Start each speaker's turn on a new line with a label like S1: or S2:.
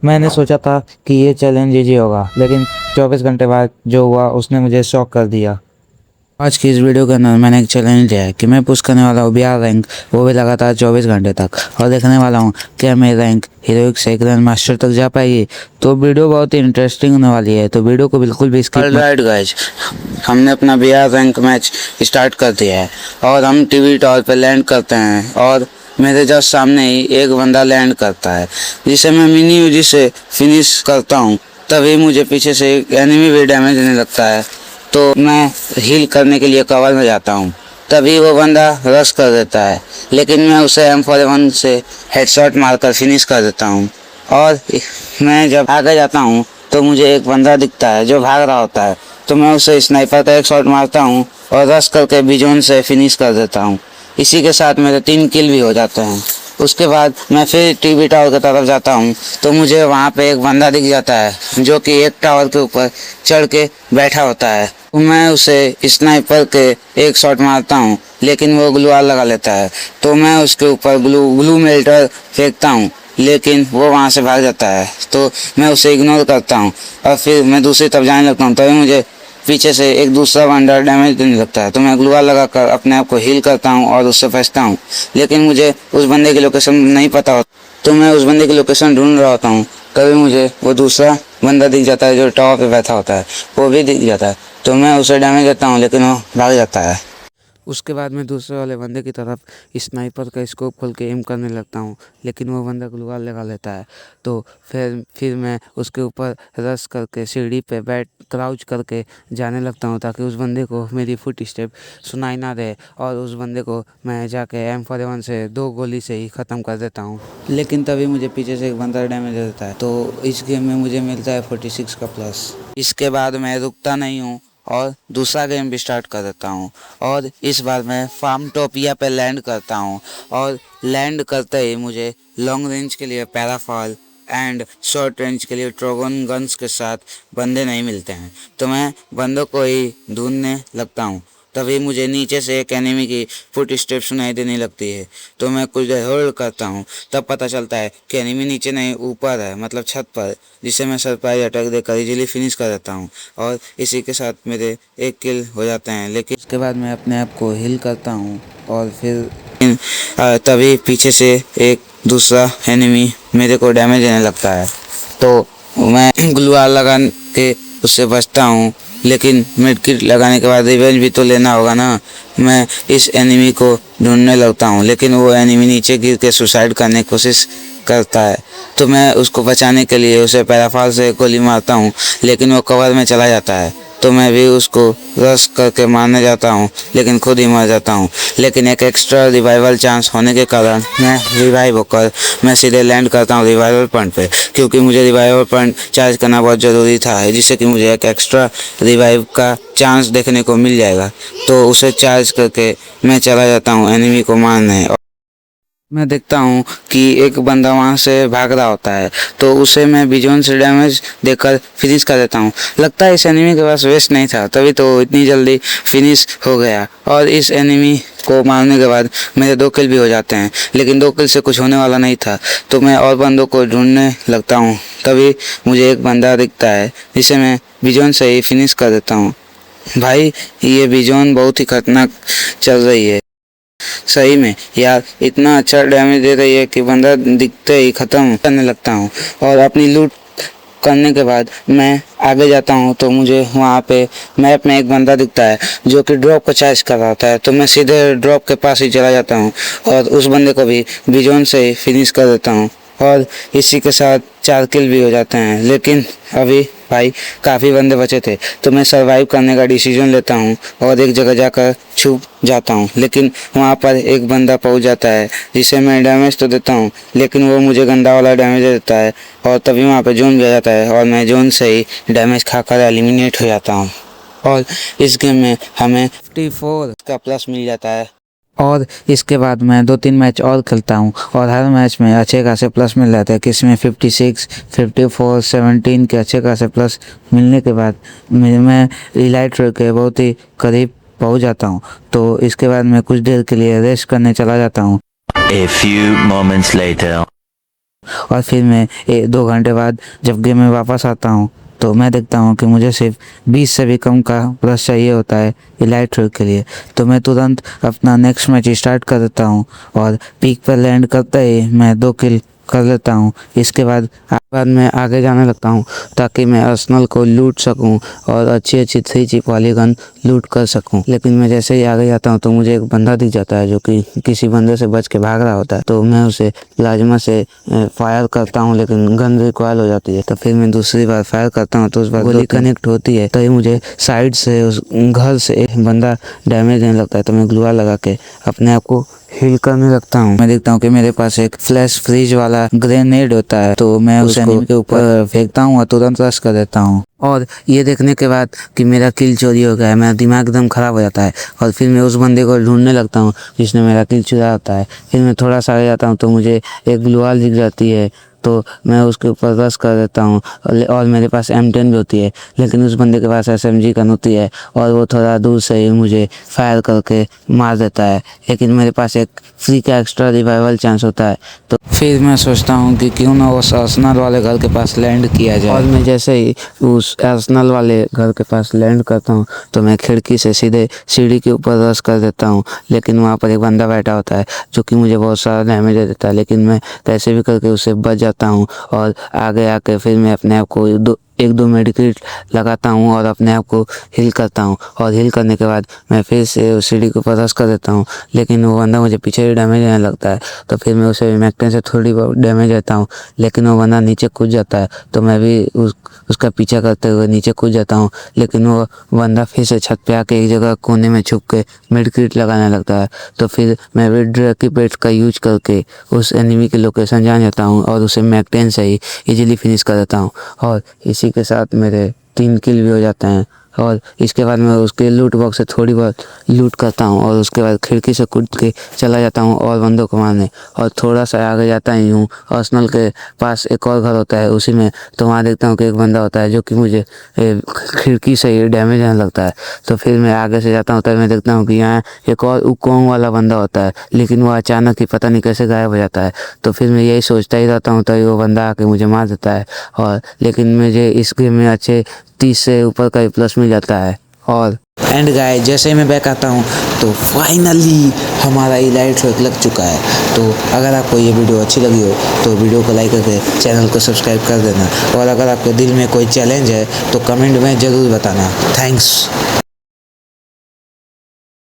S1: मैंने सोचा था कि ये चैलेंज इजी होगा, लेकिन 24 घंटे बाद जो हुआ उसने मुझे शॉक कर दिया। आज की इस वीडियो के अंदर मैंने एक चैलेंज लिया है कि मैं पुश करने वाला हूँ बिहार रैंक, वो भी लगातार 24 घंटे तक, और देखने वाला हूँ क्या मेरी रैंक हीरोइक से ग्रैंड मास्टर तक जा पाएगी। तो वीडियो बहुत ही इंटरेस्टिंग होने वाली है, तो वीडियो को बिल्कुल भी स्किप मत।
S2: राइट गाइज, हमने अपना बिहार रैंक मैच स्टार्ट कर दिया है और हम टीवी टावर पे लैंड करते हैं और मेरे जस्ट सामने ही एक बंदा लैंड करता है जिसे मैं मिनी यूजी से फिनिश करता हूँ। तभी मुझे पीछे से एक एनिमी भी डैमेज देने लगता है, तो मैं हील करने के लिए कवर में जाता हूँ। तभी वो बंदा रश कर देता है, लेकिन मैं उसे M41 से हेडशॉट मारकर फिनिश कर देता हूँ। और मैं जब आगे जाता हूँ तो मुझे एक बंदा दिखता है जो भाग रहा होता है, तो मैं उसे स्नाइपर का एक शॉट मारता हूँ और रश करके बिजोन से फिनिश कर देता हूँ। इसी के साथ मेरे 3 किल भी हो जाते हैं। उसके बाद मैं फिर टीवी टावर की तरफ जाता हूँ, तो मुझे वहाँ पे एक बंदा दिख जाता है जो कि एक टावर के ऊपर चढ़ के बैठा होता है। मैं उसे स्नाइपर के एक शॉट मारता हूँ, लेकिन वो ग्लूवाल लगा लेता है, तो मैं उसके ऊपर ग्लू मेल्टर फेंकता हूँ, लेकिन वो वहाँ से भाग जाता है। तो मैं उसे इग्नोर करता हूँ और फिर मैं दूसरी तरफ जाने लगता हूँ। तभी मुझे पीछे से एक दूसरा बंदा डैमेज देने लगता है, तो मैं ग्लूवाल लगाकर अपने आप को हील करता हूँ और उससे बचता हूँ। लेकिन मुझे उस बंदे की लोकेशन नहीं पता होता, तो मैं उस बंदे की लोकेशन ढूंढ रहा होता हूँ। तभी मुझे वो दूसरा बंदा दिख जाता है जो टावर पे बैठा होता है, वो भी दिख जाता है, तो मैं उसे डैमेज देता हूँ, लेकिन वो भाग जाता है।
S1: उसके बाद मैं दूसरे वाले बंदे की तरफ स्नाइपर का स्कोप खोल के एम करने लगता हूँ, लेकिन वो बंदा ग्लूवाल लगा लेता है। तो फिर मैं उसके ऊपर रश करके सीढ़ी पे बैठ क्राउच करके जाने लगता हूँ, ताकि उस बंदे को मेरी फुट स्टेप सुनाई ना दे, और उस बंदे को मैं जाके M41 से 2 गोली से ही ख़त्म कर देता हूँ। लेकिन तभी मुझे पीछे से एक बंदा डैमेज दे देता है, तो इस गेम में मुझे मिलता है 46 का प्लस।
S2: इसके बाद मैं रुकता नहीं हूँ और दूसरा गेम भी स्टार्ट कर देता हूँ, और इस बार मैं फार्मटोपिया पे लैंड करता हूँ। और लैंड करते ही मुझे लॉन्ग रेंज के लिए पैराफॉल एंड शॉर्ट रेंज के लिए ट्रोगन गन्स के साथ बंदे नहीं मिलते हैं, तो मैं बंदों को ही ढूंढने लगता हूँ। तभी मुझे नीचे से एक एनिमी की फुट स्टेप सुनाई देने लगती है, तो मैं कुछ देर होल्ड करता हूँ। तब पता चलता है कि एनिमी नीचे नहीं ऊपर है, मतलब छत पर, जिसे मैं सरप्राइज अटैक देकर इजीली फिनिश कर देता हूँ और इसी के साथ मेरे 1 किल हो जाते हैं। लेकिन
S1: उसके बाद मैं अपने आप को हील करता हूँ और फिर
S2: तभी पीछे से एक दूसरा एनिमी मेरे को डैमेज देने लगता है, तो मैं ग्लूवाल लगा के उससे बचता हूँ। लेकिन मेडकिट लगाने के बाद रिवेंज भी तो लेना होगा ना। मैं इस एनिमी को ढूंढने लगता हूँ, लेकिन वो एनिमी नीचे गिर के सुसाइड करने की कोशिश करता है, तो मैं उसको बचाने के लिए उसे पैराफॉल से गोली मारता हूँ, लेकिन वो कवर में चला जाता है, तो मैं भी उसको रश करके मारने जाता हूँ, लेकिन खुद ही मर जाता हूँ। लेकिन एक एक्स्ट्रा रिवाइवल चांस होने के कारण मैं रिवाइव होकर मैं सीधे लैंड करता हूँ रिवाइवल पॉइंट पे, क्योंकि मुझे रिवाइवल पॉइंट चार्ज करना बहुत ज़रूरी था, जिससे कि मुझे एक एक्स्ट्रा रिवाइव का चांस देखने को मिल जाएगा। तो उसे चार्ज करके मैं चला जाता हूँ एनिमी को मारने। मैं देखता हूँ कि एक बंदा वहाँ से भाग रहा होता है, तो उसे मैं बिजोन से डैमेज देकर फिनिश कर देता हूँ। लगता है इस एनिमी के पास वेस्ट नहीं था, तभी तो इतनी जल्दी फिनिश हो गया। और इस एनिमी को मारने के बाद मेरे 2 किल भी हो जाते हैं, लेकिन 2 किल से कुछ होने वाला नहीं था, तो मैं और बंदों को ढूंढने लगता हूँ। तभी मुझे एक बंदा दिखता है जिसे मैं बिजोन से ही फिनिश कर देता हूँ। भाई, ये बिजोन बहुत ही खतरनाक चल रही है सही में यार, इतना अच्छा डैमेज दे रही है कि बंदा दिखते ही ख़त्म करने लगता हूँ। और अपनी लूट करने के बाद मैं आगे जाता हूँ, तो मुझे वहाँ पे मैप में एक बंदा दिखता है जो कि ड्रॉप को चार्ज कर रहा होता है, तो मैं सीधे ड्रॉप के पास ही चला जाता हूँ और उस बंदे को भी बिजोन से ही फिनिश कर देता हूँ, और इसी के साथ 4 किल भी हो जाते हैं। लेकिन अभी भाई काफ़ी बंदे बचे थे, तो मैं सरवाइव करने का डिसीजन लेता हूँ और एक जगह जाकर छुप जाता हूँ। लेकिन वहाँ पर एक बंदा पहुँच जाता है जिसे मैं डैमेज तो देता हूँ, लेकिन वो मुझे गंदा वाला डैमेज दे देता है, और तभी वहाँ पर जोन भी आ जाता है और मैं जोन से ही डैमेज खाकर एलिमिनेट हो जाता हूँ। और इस गेम में हमें 54 का प्लस मिल जाता है।
S1: और इसके बाद मैं 2-3 मैच और खेलता हूँ, और हर मैच में अच्छे खासे प्लस मिल जाते हैं, किसी में 56, 54, 17 के अच्छे खासे प्लस मिलने के बाद मैं इलाइट के बहुत ही करीब पहुँच जाता हूँ। तो इसके बाद मैं कुछ देर के लिए रेस्ट करने चला जाता हूँ।
S3: A few moments later.
S2: और फिर मैं 2 घंटे बाद जब गेम में वापस आता हूँ तो मैं देखता हूँ कि मुझे सिर्फ 20 से भी कम का प्लस चाहिए होता है इलाइट रोड के लिए। तो मैं तुरंत अपना नेक्स्ट मैच स्टार्ट कर देता हूँ और पीक पर लैंड करते ही मैं 2 किल कर लेता हूँ। इसके बाद मैं आगे जाने लगता हूँ ताकि मैं अर्सेनल को लूट सकूँ और अच्छी 3 चिप वाली गन लूट कर सकूँ। लेकिन मैं जैसे ही आगे जाता हूँ तो मुझे एक बंदा दिख जाता है जो कि किसी बंदे से बच के भाग रहा होता है। तो मैं उसे प्लाज्मा से फायर करता हूँ लेकिन गन रिकॉइल हो जाती है। तो फिर मैं दूसरी बार फायर करता हूँ तो उस बार गोली कनेक्ट होती है। तो मुझे साइड से उस घर से एक बंदा डैमेज देने लगता है। तो मैं ग्लूवाल लगा के अपने आप को हील करने लगता हूँ। मैं देखता हूँ कि मेरे पास एक फ्लैश फ्रीज वाला ग्रेनेड होता है। तो मैं उस एनिमी के ऊपर फेंकता हूँ और तुरंत रश कर देता हूँ। और ये देखने के बाद कि मेरा किल चोरी हो गया है, मेरा दिमाग एकदम ख़राब हो जाता है और फिर मैं उस बंदे को ढूंढने लगता हूँ जिसने मेरा किल चुराया होता है। फिर मैं थोड़ा सा आगे जाता हूँ तो मुझे एक ग्लूवाल दिख जाती है। तो मैं उसके ऊपर रश कर देता हूँ और मेरे पास M10 भी होती है। लेकिन उस बंदे के पास SMG गन होती है और वो थोड़ा दूर से ही मुझे फायर करके मार देता है। लेकिन मेरे पास एक फ्री का एक्स्ट्रा रिवाइवल चांस होता है। तो फिर मैं सोचता हूँ कि क्यों ना उस अर्सेनल वाले घर के पास लैंड किया जाए। और मैं जैसे ही उस अर्सेनल वाले घर के पास लैंड करता हूँ तो मैं खिड़की से सीधे सीढ़ी के ऊपर रश कर देता हूँ। लेकिन वहाँ पर एक बंदा बैठा होता है जो कि मुझे बहुत सारा डैमेज दे देता है। लेकिन मैं कैसे भी करके उससे बच जाता हूँ और आगे आके फिर मैं अपने आप को 1-2 मेडिकेट लगाता हूँ और अपने आप को हील करता हूँ। और हील करने के बाद मैं फिर से उस सीढ़ी के ऊपर रश कर देता हूँ। लेकिन वो बंदा मुझे पीछे ही डैमेज देने लगता है। तो फिर मैं उसे मैक-10 से थोड़ी बहुत डैमेज देता हूँ लेकिन वो बंदा नीचे कूद जाता है। तो मैं भी उसका पीछा करते हुए नीचे कूद जाता हूँ। लेकिन वो बंदा फिर से छत पे आके एक जगह कोने में छुप के मेडिकेट लगाने लगता है। तो फिर मैं भी ड्रैकी पेट का यूज करके उस एनिमी की लोकेशन जान जाता हूँ और उसे मैक-10 से ही इजीली फिनिश कर देता हूँ। और इसी के साथ मेरे 3 किल भी हो जाते हैं। और इसके बाद मैं उसके लूट बॉक्स से थोड़ी बहुत लूट करता हूँ और उसके बाद खिड़की से कूद के चला जाता हूँ और बंदों को मारने। और थोड़ा सा आगे जाता ही हूँ, अर्सेनल के पास एक और घर होता है उसी में। तो वहाँ देखता हूँ कि एक बंदा होता है जो कि मुझे खिड़की से ही डैमेज देने लगता है। तो फिर मैं आगे से जाता हूँ तब मैं देखता हूँ कि यहाँ एक और उकोंग वाला बंदा होता है लेकिन वो अचानक ही पता नहीं कैसे गायब हो जाता है। तो फिर मैं यही सोचता ही रहता हूँ तभी वो बंदा आके मुझे मार देता है। और लेकिन मुझे इस गेम में अच्छे 30 से ऊपर का प्लस मिल जाता है। और एंड गाइस जैसे ही मैं बैक आता हूँ तो फाइनली हमारा इलाइट रैंक लग चुका है। तो अगर आपको ये वीडियो अच्छी लगी हो तो वीडियो को लाइक करके चैनल को सब्सक्राइब कर देना। और अगर आपके दिल में कोई चैलेंज है तो कमेंट में ज़रूर बताना। थैंक्स।